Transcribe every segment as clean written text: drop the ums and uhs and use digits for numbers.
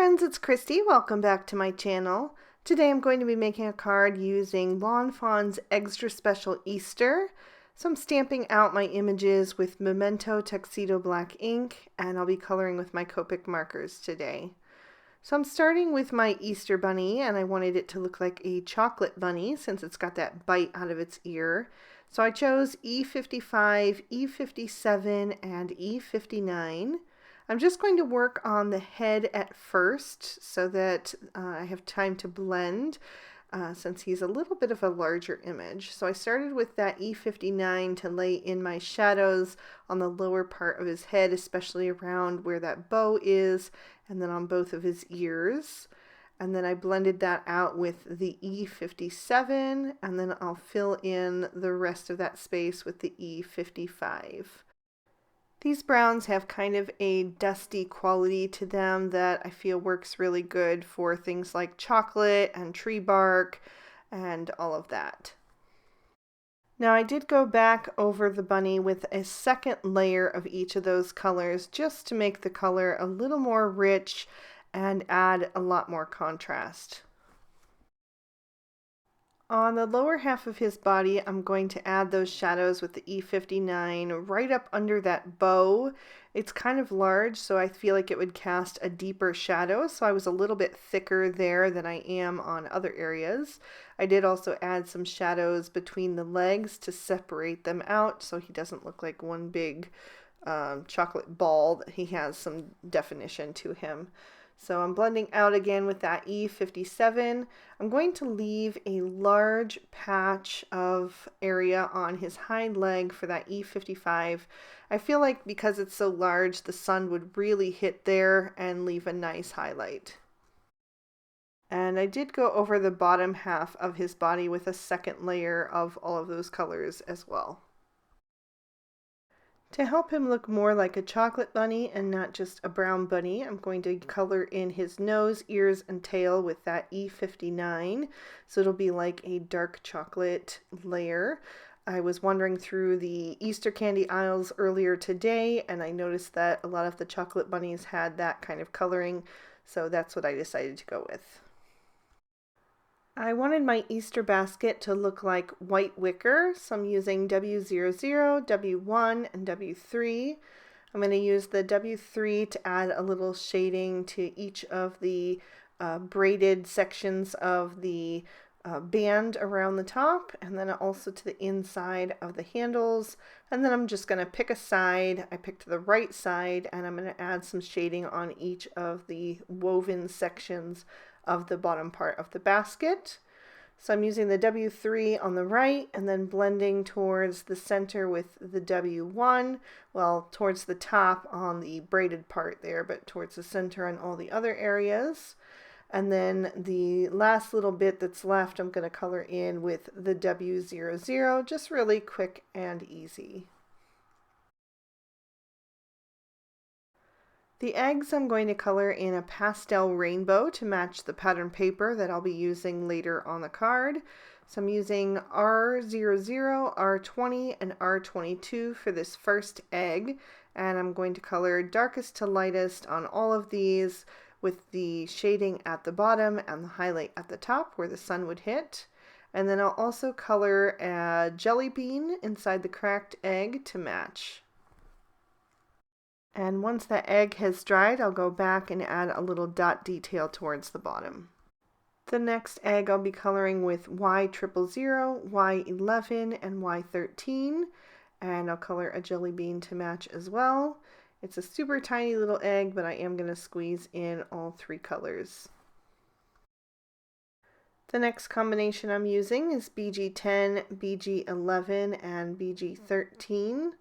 friends, it's Christy. Welcome back to my channel. Today I'm going to be making a card using Lawn Fawn's Extra Special Easter. So I'm stamping out my images with Memento Tuxedo Black ink, and I'll be coloring with my Copic markers today. So I'm starting with my Easter bunny, and I wanted it to look like a chocolate bunny since it's got that bite out of its ear. So I chose E55, E57, and E59. I'm just going to work on the head at first so that I have time to blend since he's a little bit of a larger image. So I started with that E59 to lay in my shadows on the lower part of his head, especially around where that bow is, and then on both of his ears. And then I blended that out with the E57, and then I'll fill in the rest of that space with the E55. These browns have kind of a dusty quality to them that I feel works really good for things like chocolate and tree bark and all of that. Now I did go back over the bunny with a second layer of each of those colors just to make the color a little more rich and add a lot more contrast. On the lower half of his body, I'm going to add those shadows with the E59 right up under that bow. It's kind of large, so I feel like it would cast a deeper shadow, so I was a little bit thicker there than I am on other areas. I did also add some shadows between the legs to separate them out so he doesn't look like one big chocolate ball, that he has some definition to him. So I'm blending out again with that E57. I'm going to leave a large patch of area on his hind leg for that E55. I feel like because it's so large, the sun would really hit there and leave a nice highlight. And I did go over the bottom half of his body with a second layer of all of those colors as well. To help him look more like a chocolate bunny and not just a brown bunny, I'm going to color in his nose, ears, and tail with that E59. So it'll be like a dark chocolate layer. I was wandering through the Easter candy aisles earlier today, and I noticed that a lot of the chocolate bunnies had that kind of coloring, so that's what I decided to go with. I wanted my Easter basket to look like white wicker, so I'm using W00, W1, and W3. I'm going to use the W3 to add a little shading to each of the braided sections of the band around the top, and then also to the inside of the handles. And then I'm just going to pick a side. I picked the right side, and I'm going to add some shading on each of the woven sections of the bottom part of the basket. So I'm using the W3 on the right and then blending towards the center with the W1, well, towards the top on the braided part there, but towards the center on all the other areas. And then the last little bit that's left, I'm going to color in with the W00, just really quick and easy. The eggs I'm going to color in a pastel rainbow to match the pattern paper that I'll be using later on the card. So I'm using R00, R20, and R22 for this first egg, and I'm going to color darkest to lightest on all of these with the shading at the bottom and the highlight at the top where the sun would hit. And then I'll also color a jelly bean inside the cracked egg to match. And once that egg has dried, I'll go back and add a little dot detail towards the bottom. The next egg I'll be coloring with Y00, Y11, and Y13, and I'll color a jelly bean to match as well. It's a super tiny little egg, but I am going to squeeze in all three colors. The next combination I'm using is BG10, BG11, and BG13.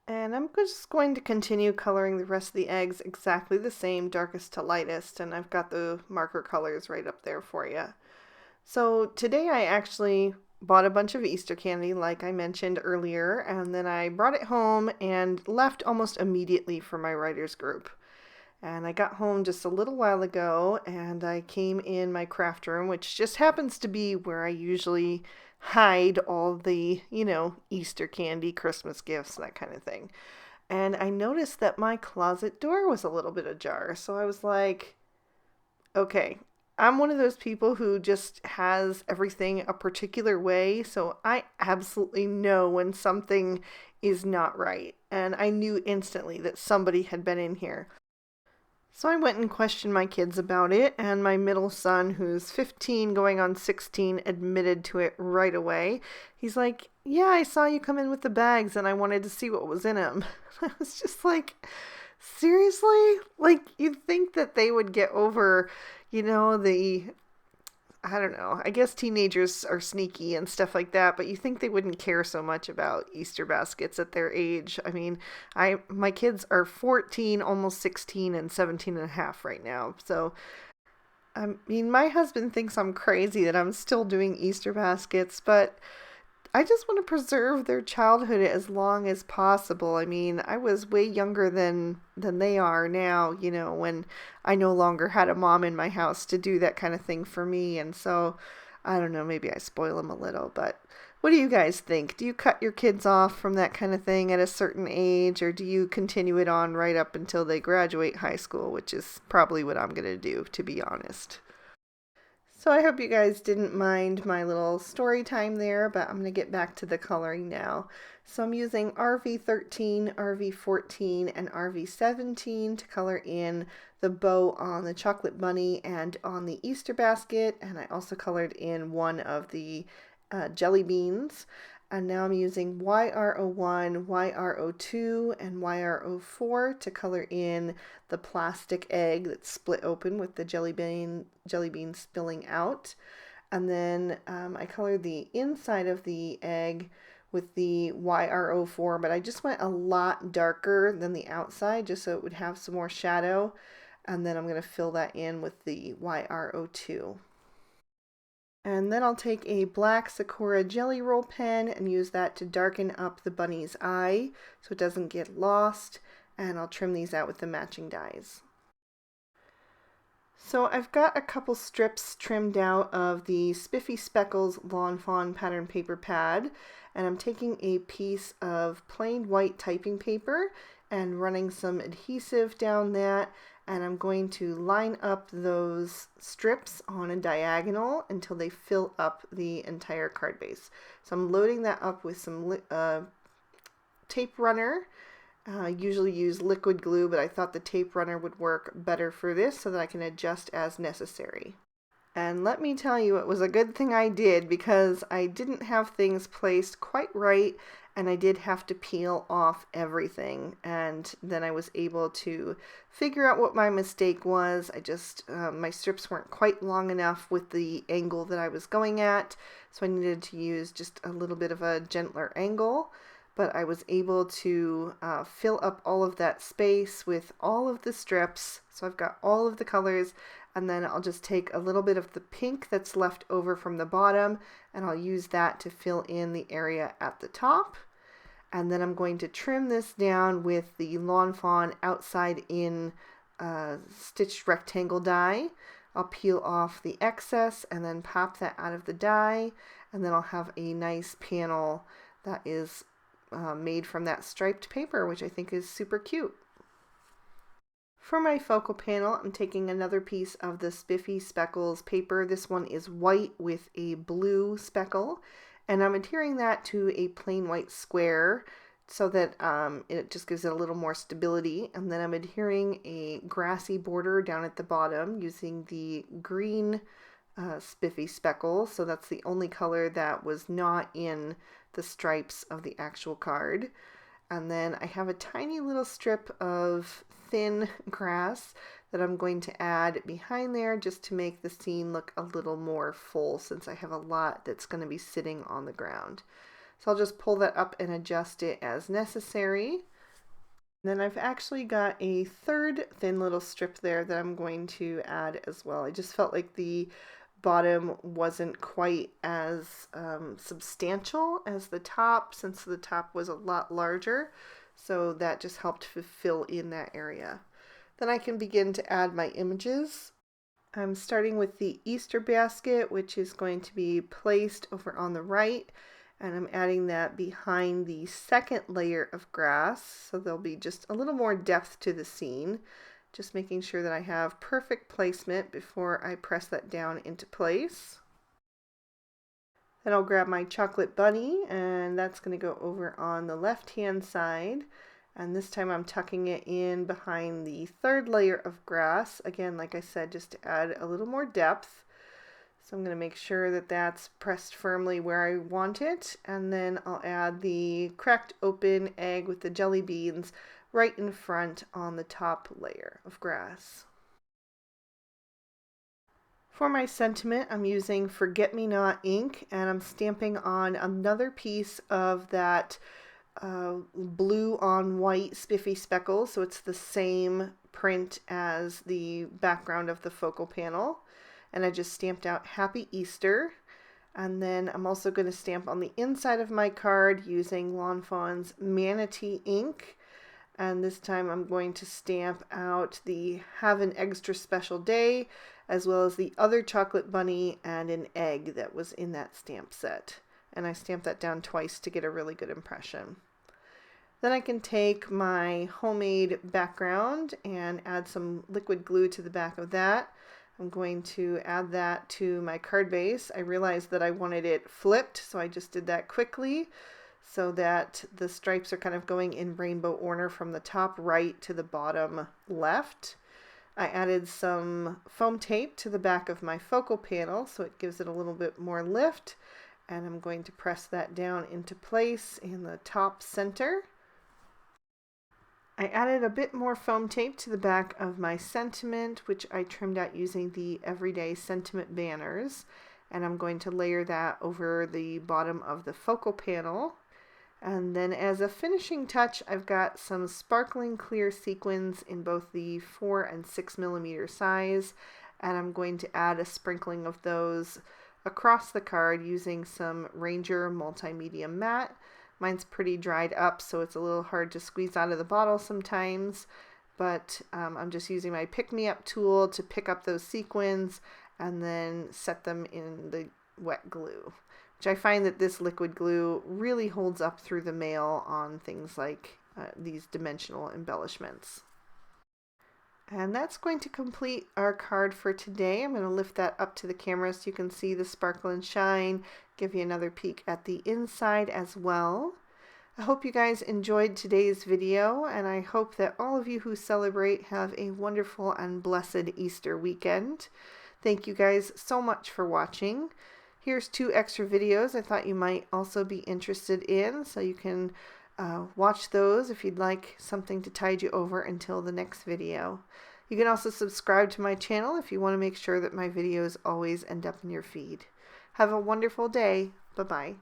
And I'm just going to continue coloring the rest of the eggs exactly the same, darkest to lightest, and I've got the marker colors right up there for you. So today I actually bought a bunch of Easter candy like I mentioned earlier, and then I brought it home and left almost immediately for my writers group. And I got home just a little while ago, and I came in my craft room, which just happens to be where I usually hide all the, Easter candy, Christmas gifts, that kind of thing. and I noticed that my closet door was a little bit ajar. So I was like, okay, I'm one of those people who just has everything a particular way, so I absolutely know when something is not right. And I knew instantly that somebody had been in here. So I went and questioned my kids about it, and my middle son, who's 15 going on 16, admitted to it right away. He's like, "Yeah, I saw you come in with the bags and I wanted to see what was in them." I was just like, seriously? Like, you'd think that they would get over, I don't know. I guess teenagers are sneaky and stuff like that, but you think they wouldn't care so much about Easter baskets at their age. I mean, my kids are 14, almost 16, and 17 and a half right now. So, I mean, my husband thinks I'm crazy that I'm still doing Easter baskets, but I just want to preserve their childhood as long as possible. I mean, I was way younger than they are now, when I no longer had a mom in my house to do that kind of thing for me. And so, I don't know, maybe I spoil them a little, but what do you guys think? Do you cut your kids off from that kind of thing at a certain age, or do you continue it on right up until they graduate high school, which is probably what I'm going to do, to be honest. So I hope you guys didn't mind my little story time there, but I'm going to get back to the coloring now. So I'm using RV13, RV14, and RV17 to color in the bow on the chocolate bunny and on the Easter basket, and I also colored in one of the jelly beans. And now I'm using YR01, YR02, and YR04 to color in the plastic egg that's split open with the jelly bean spilling out. And then I colored the inside of the egg with the YR04, but I just went a lot darker than the outside just so it would have some more shadow. And then I'm going to fill that in with the YR02. And then I'll take a black Sakura Jelly Roll pen and use that to darken up the bunny's eye so it doesn't get lost. And I'll trim these out with the matching dies. So I've got a couple strips trimmed out of the Spiffy Speckles Lawn Fawn pattern paper pad. And I'm taking a piece of plain white typing paper and running some adhesive down that, and I'm going to line up those strips on a diagonal until they fill up the entire card base. So I'm loading that up with some tape runner. I usually use liquid glue, but I thought the tape runner would work better for this so that I can adjust as necessary. And let me tell you, it was a good thing I did, because I didn't have things placed quite right, and I did have to peel off everything. And then I was able to figure out what my mistake was. My strips weren't quite long enough with the angle that I was going at, so I needed to use just a little bit of a gentler angle. But I was able to fill up all of that space with all of the strips. So I've got all of the colors, and then I'll just take a little bit of the pink that's left over from the bottom, and I'll use that to fill in the area at the top. And then I'm going to trim this down with the Lawn Fawn outside in stitched rectangle die. I'll peel off the excess and then pop that out of the die, and then I'll have a nice panel that is made from that striped paper, which I think is super cute. For my focal panel, I'm taking another piece of the Spiffy Speckles paper. This one is white with a blue speckle, and I'm adhering that to a plain white square so that it just gives it a little more stability. And then I'm adhering a grassy border down at the bottom using the green Spiffy Speckle. So that's the only color that was not in the stripes of the actual card. And then I have a tiny little strip of thin grass that I'm going to add behind there just to make the scene look a little more full, since I have a lot that's going to be sitting on the ground. So I'll just pull that up and adjust it as necessary. And then I've actually got a third thin little strip there that I'm going to add as well. I just felt like the bottom wasn't quite as substantial as the top, since the top was a lot larger, so that just helped to fill in that area. Then I can begin to add my images. I'm starting with the Easter basket, which is going to be placed over on the right, And I'm adding that behind the second layer of grass, so there'll be just a little more depth to the scene. Just making sure that I have perfect placement before I press that down into place. Then I'll grab my chocolate bunny, and that's going to go over on the left-hand side. And this time I'm tucking it in behind the third layer of grass. Again, like I said, just to add a little more depth. So I'm going to make sure that that's pressed firmly where I want it. And then I'll add the cracked open egg with the jelly beans right in front on the top layer of grass. For my sentiment, I'm using Forget Me Not ink, and I'm stamping on another piece of that blue on white spiffy speckles, so it's the same print as the background of the focal panel. And I just stamped out Happy Easter. And then I'm also going to stamp on the inside of my card using Lawn Fawn's Manatee ink. And this time I'm going to stamp out the Have an Extra Special Day, as well as the other chocolate bunny and an egg that was in that stamp set. And I stamped that down twice to get a really good impression. Then I can take my homemade background and add some liquid glue to the back of that. I'm going to add that to my card base. I realized that I wanted it flipped, so I just did that quickly so that the stripes are kind of going in rainbow order from the top right to the bottom left. I added some foam tape to the back of my focal panel so it gives it a little bit more lift, and I'm going to press that down into place in the top center. I added a bit more foam tape to the back of my sentiment, which I trimmed out using the Everyday Sentiment banners, and I'm going to layer that over the bottom of the focal panel. And then as a finishing touch, I've got some sparkling clear sequins in both the 4 and 6 millimeter size, and I'm going to add a sprinkling of those across the card using some Ranger Multimedia Matte. Mine's pretty dried up, so it's a little hard to squeeze out of the bottle sometimes, but I'm just using my pick-me-up tool to pick up those sequins and then set them in the wet glue, which I find that this liquid glue really holds up through the mail on things like these dimensional embellishments. And that's going to complete our card for today. I'm going to lift that up to the camera so you can see the sparkle and shine, give you another peek at the inside as well. I hope you guys enjoyed today's video, and I hope that all of you who celebrate have a wonderful and blessed Easter weekend. Thank you guys so much for watching. Here's 2 extra videos I thought you might also be interested in, so you can watch those if you'd like something to tide you over until the next video. You can also subscribe to my channel if you want to make sure that my videos always end up in your feed. Have a wonderful day. Bye-bye.